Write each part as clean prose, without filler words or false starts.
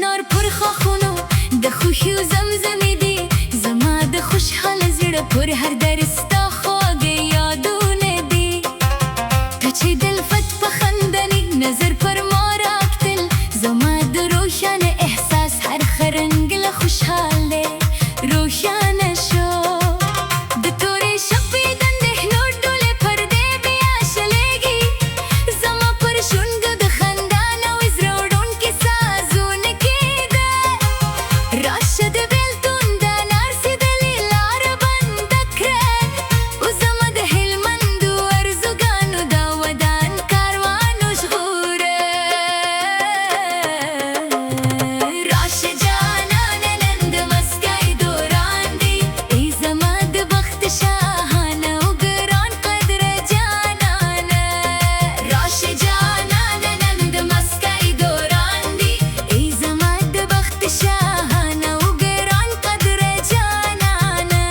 چنار پر خاخونو د خوښیو زمزمې دي زما د خوشحاله زړه پر هر درستا خواږه یادونه دي ته چې د الفت په خندنې نظر پر ما راکتل زما د روښانه احساس هر خرنګ له خوشحال دی روښانه شو د تورې شپې د اندېښنو ټولې پردې بیا شلېږي زما پر شونډو د خندا نوې زړه وړونکې سازونه کېده راشه د بېلتون د نارسېدلې لاره بنده کړه اوس زما د هلمندو ارزوګانو دا ودان کاروان وژغوره راشه جانانه نن د مسکۍ دوران دی ای زما د بخت شاهانه او ګران قدره جانانه راشه جانانه نن د مسکۍ دوران دی ای زما د بخت شاهانه او ګران قدره جانانه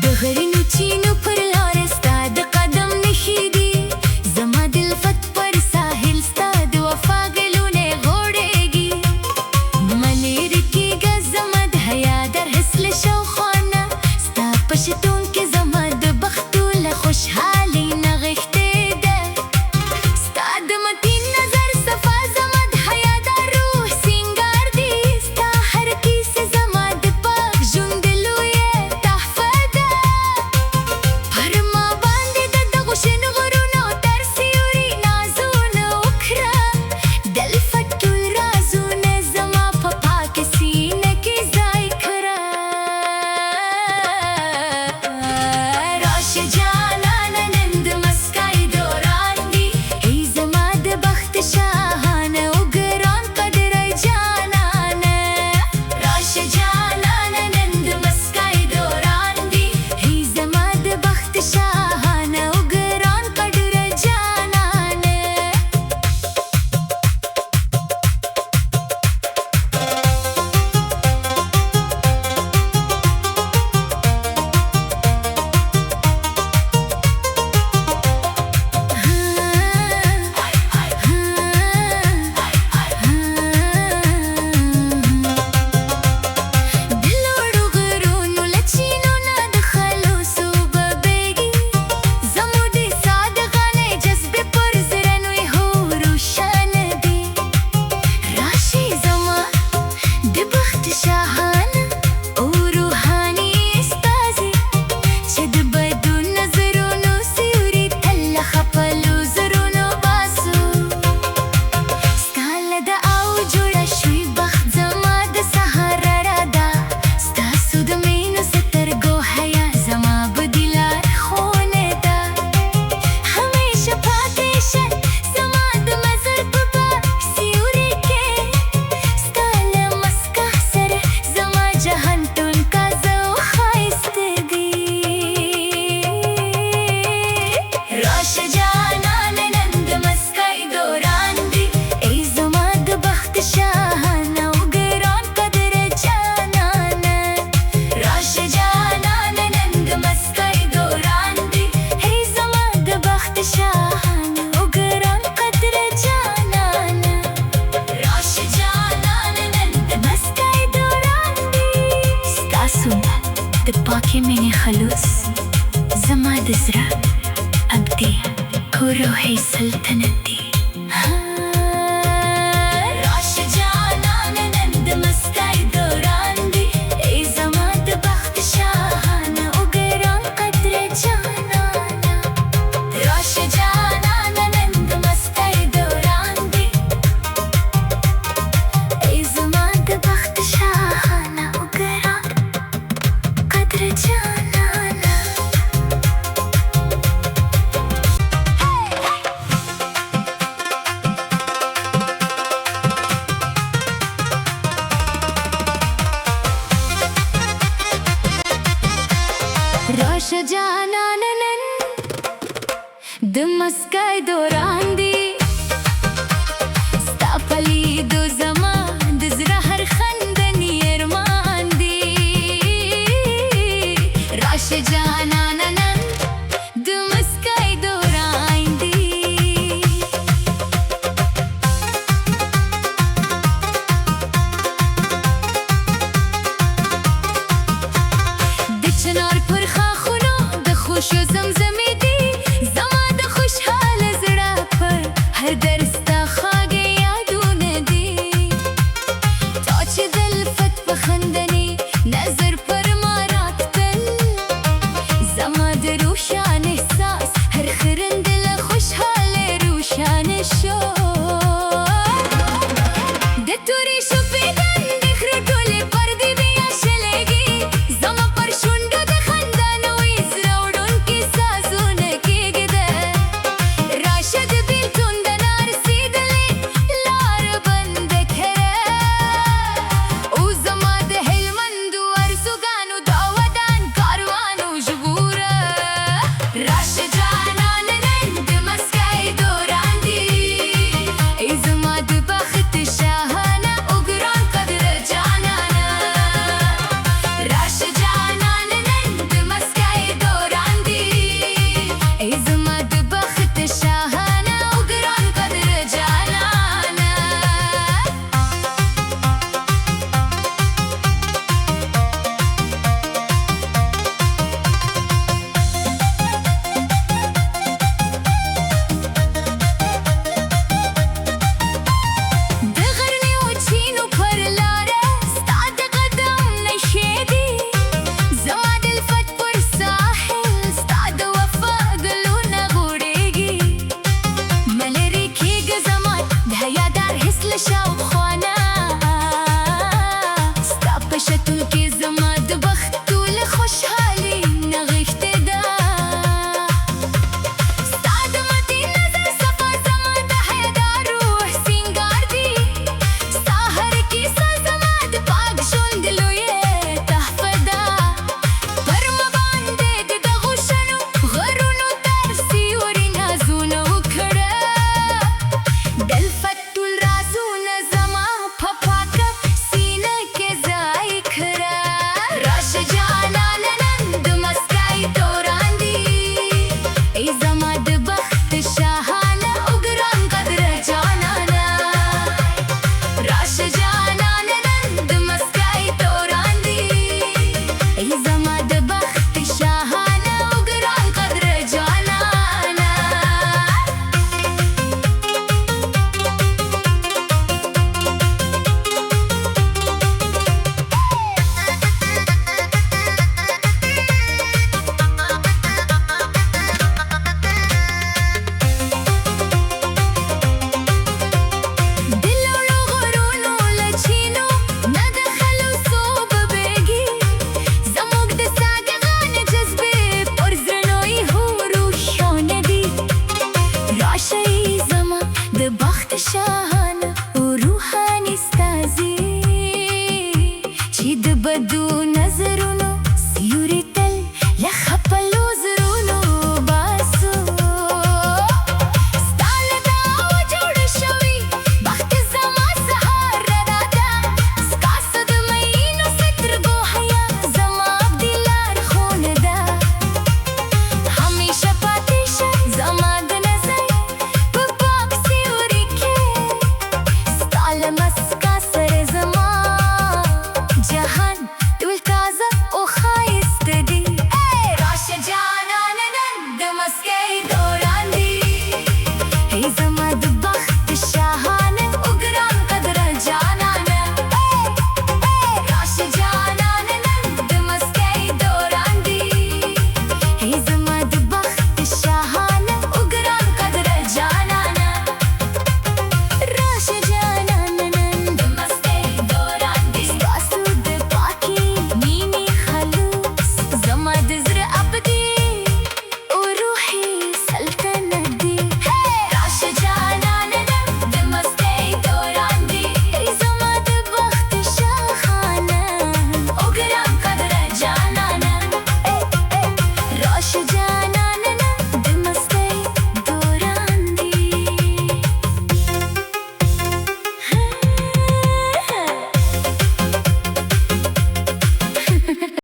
د غرونو چینو پر لاره ستا د قدم نښې دي زما د الفت پر ساحل ستا د وفا ګلونه غوړېږي منې رکېږه زما د حیا در حس له شاوخوا نه ستا په شتون کې زما د بختو له خوشحالۍ نغښتې ده ستا د متین نظر صفا زما د حیا دا روح سینګار دی ستا هر کیسه زما د پاک ژوند لویه تحفه ده پر ما باندې د دغو شنو غرونو تر سیوري نازونه وکړه د الفت ټول رازونه زما په پاکه سینه کې ځای کړه راشه جانانه نن د مسکۍ دوران دی ای زما د بخت شاهانه او ګران قدره جانانه راشه جانانه نن د مسکۍ دوران دی ای زما د بخت شاهانه او ګران قدره جانانه د لوړو غرونو له چینو نه د خلوص اوبه بهیږي زموږ د صادقانه جذبې پر زړه نوې هو روښانه دي راشي زما د بخت شاهانه او روحاني استازي چې د بدو نظرونو سیوري تل له خپلو زړونو باسو ستا له دعاو جوړه شوې بخت زما د سهار راده ستاسو د مینو سترګو حیا زما بدي لارښوونه ده همیشه پاتې شه زما د مزل په باغ سیوري کې ستا له مسکا سره زما جهان ټول تازه او ښایسته دی راشه جانانه نن د مسکۍ دوران دی ای زما د بخت شاهانه او ګران قدره جانانه راشه جانانه نن د مسکۍ دوران دی ای زما د بخت شاهانه او ګران قدره جانانه راشه جانانه نن د مسکۍ دوران دی ستاسو د پاکې مینې خلوص زما د زړه ابدي او روحي سلطنت دی راشه جانانه نن د مسکۍ دوران دی ای زما د بخت شاهانه او ګران قدره جانانه راشه جانانه نن د مسکۍ دوران دی ای زما د بخت شاهانه او ګران قدره جانانه راشه جانانه نن د مسکۍ دوران